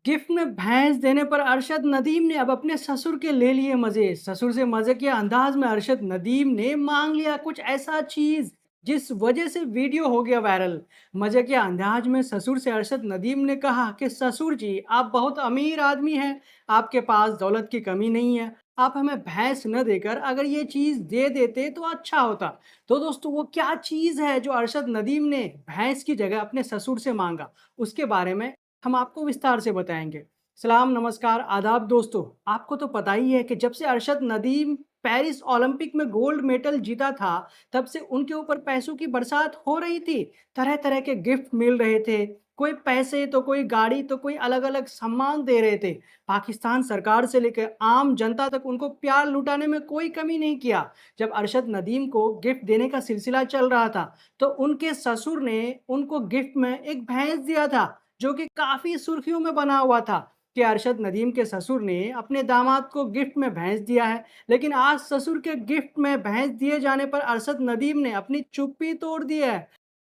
Gift में भैंस देने पर अरशद नदीम ने अब अपने ससुर के ले लिए मजे। ससुर से मजे के अंदाज में अरशद नदीम ने मांग लिया कुछ ऐसा चीज जिस वजह से वीडियो हो गया वायरल। मजे के अंदाज में ससुर से अरशद नदीम ने कहा कि ससुर जी, आप बहुत अमीर आदमी हैं, आपके पास दौलत की कमी नहीं है, आप हमें भैंस न देकर अगर ये चीज दे देते तो अच्छा होता। तो दोस्तों, वो क्या चीज है जो अरशद नदीम ने भैंस की जगह अपने ससुर से मांगा, उसके बारे में हम आपको विस्तार से बताएंगे। सलाम, नमस्कार, आदाब दोस्तों। आपको तो पता ही है कि जब से अरशद नदीम पेरिस ओलंपिक में गोल्ड मेडल जीता था, तब से उनके ऊपर पैसों की बरसात हो रही थी। तरह तरह के गिफ्ट मिल रहे थे, कोई पैसे तो कोई गाड़ी तो कोई अलग अलग सम्मान दे रहे थे। पाकिस्तान सरकार से लेकर आम जनता तक उनको प्यार लुटाने में कोई कमी नहीं किया। जब अरशद नदीम को गिफ्ट देने का सिलसिला चल रहा था, तो उनके ससुर ने उनको गिफ्ट में एक भैंस दिया था, जो कि काफ़ी सुर्खियों में बना हुआ था कि अरशद नदीम के ससुर ने अपने दामाद को गिफ्ट में भैंस दिया है। लेकिन आज ससुर के गिफ्ट में भैंस दिए जाने पर अरशद नदीम ने अपनी चुप्पी तोड़ दी है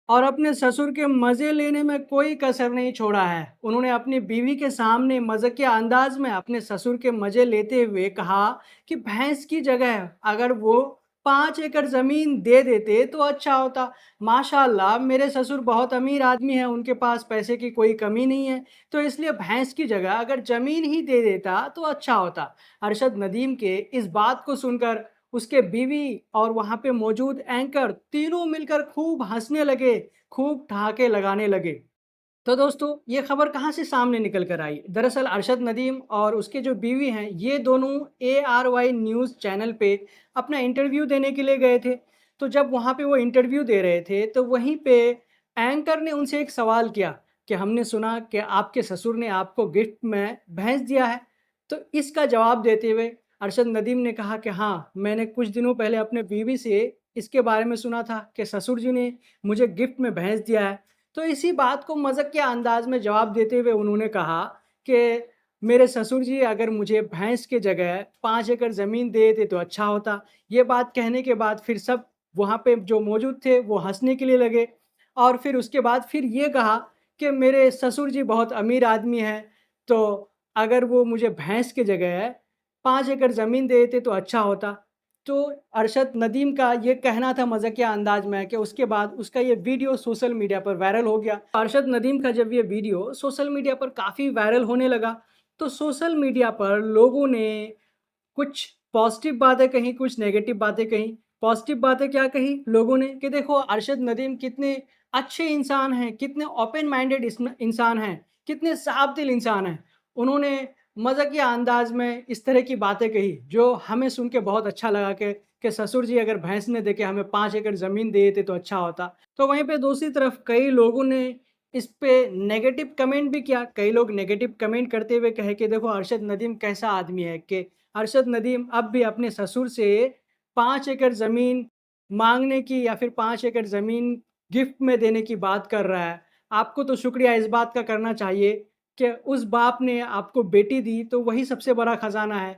और अपने ससुर के मज़े लेने में कोई कसर नहीं छोड़ा है। उन्होंने अपनी बीवी के सामने मज़ाकिया अंदाज में अपने ससुर के मज़े लेते हुए कहा कि भैंस की जगह अगर वो 5 एकड़ ज़मीन दे देते तो अच्छा होता। माशाअल्लाह, मेरे ससुर बहुत अमीर आदमी हैं, उनके पास पैसे की कोई कमी नहीं है, तो इसलिए भैंस की जगह अगर ज़मीन ही दे देता तो अच्छा होता। अरशद नदीम के इस बात को सुनकर उसके बीवी और वहाँ पे मौजूद एंकर तीनों मिलकर खूब हँसने लगे, खूब ठहाके लगाने लगे। तो दोस्तों, ये खबर कहाँ से सामने निकल कर आई? दरअसल अरशद नदीम और उसके जो बीवी हैं, ये दोनों ARY न्यूज़ चैनल पे अपना इंटरव्यू देने के लिए गए थे। तो जब वहाँ पे वो इंटरव्यू दे रहे थे, तो वहीं पे एंकर ने उनसे एक सवाल किया कि हमने सुना कि आपके ससुर ने आपको गिफ्ट में भैंस दिया है। तो इसका जवाब देते हुए अरशद नदीम ने कहा कि हाँ, मैंने कुछ दिनों पहले अपने बीवी से इसके बारे में सुना था कि ससुर जी ने मुझे गिफ्ट में भैंस दिया है। तो इसी बात को मज़ाक के अंदाज में जवाब देते हुए उन्होंने कहा कि मेरे ससुर जी अगर मुझे भैंस की जगह 5 एकड़ ज़मीन दे देते तो अच्छा होता। ये बात कहने के बाद फिर सब वहाँ पे जो मौजूद थे वो हँसने के लिए लगे और फिर उसके बाद फिर ये कहा कि मेरे ससुर जी बहुत अमीर आदमी हैं, तो अगर वो मुझे भैंस की जगह 5 एकड़ ज़मीन दे देते तो अच्छा होता। तो अरशद नदीम का ये कहना था मज़ाकिया अंदाज में कि उसके बाद उसका ये वीडियो सोशल मीडिया पर वायरल हो गया। अरशद नदीम का जब ये वीडियो सोशल मीडिया पर काफ़ी वायरल होने लगा, तो सोशल मीडिया पर लोगों ने कुछ पॉजिटिव बातें कहीं, कुछ नेगेटिव बातें कहीं। पॉजिटिव बातें क्या कही लोगों ने कि देखो अरशद नदीम कितने अच्छे इंसान हैं, कितने ओपन माइंडेड इंसान हैं, कितने साफ दिल इंसान हैं। उन्होंने मज़ाकिया अंदाज में इस तरह की बातें कही जो हमें सुन के बहुत अच्छा लगा कि ससुर जी अगर भैंस ने देके हमें 5 एकड़ ज़मीन दे देते तो अच्छा होता। तो वहीं पे दूसरी तरफ कई लोगों ने इस पे नेगेटिव कमेंट भी किया। कई लोग नेगेटिव कमेंट करते हुए कहे कि देखो अरशद नदीम कैसा आदमी है कि अरशद नदीम अब भी अपने ससुर से 5 एकड़ ज़मीन माँगने की या फिर 5 एकड़ ज़मीन गिफ्ट में देने की बात कर रहा है। आपको तो शुक्रिया इस बात का करना चाहिए कि उस बाप ने आपको बेटी दी, तो वही सबसे बड़ा खजाना है।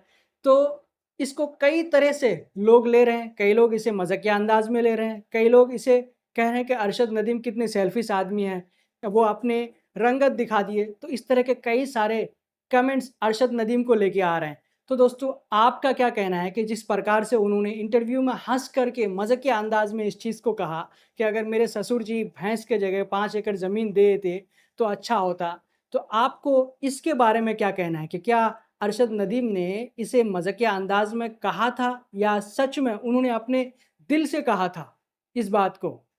तो इसको कई तरह से लोग ले रहे हैं, कई लोग इसे मज़ाकिया अंदाज में ले रहे हैं, कई लोग इसे कह रहे हैं कि अरशद नदीम कितने सेल्फिश आदमी हैं, वो अपने रंगत दिखा दिए। तो इस तरह के कई सारे कमेंट्स अरशद नदीम को लेके आ रहे हैं। तो दोस्तों, आपका क्या कहना है कि जिस प्रकार से उन्होंने इंटरव्यू में हँस कर के मज़ाकिया अंदाज में इस चीज़ को कहा कि अगर मेरे ससुर जी भैंस के जगह 5 एकड़ ज़मीन दे देते तो अच्छा होता। तो आपको इसके बारे में क्या कहना है कि क्या अरशद नदीम ने इसे मज़ाकिया अंदाज में कहा था या सच में उन्होंने अपने दिल से कहा था इस बात को?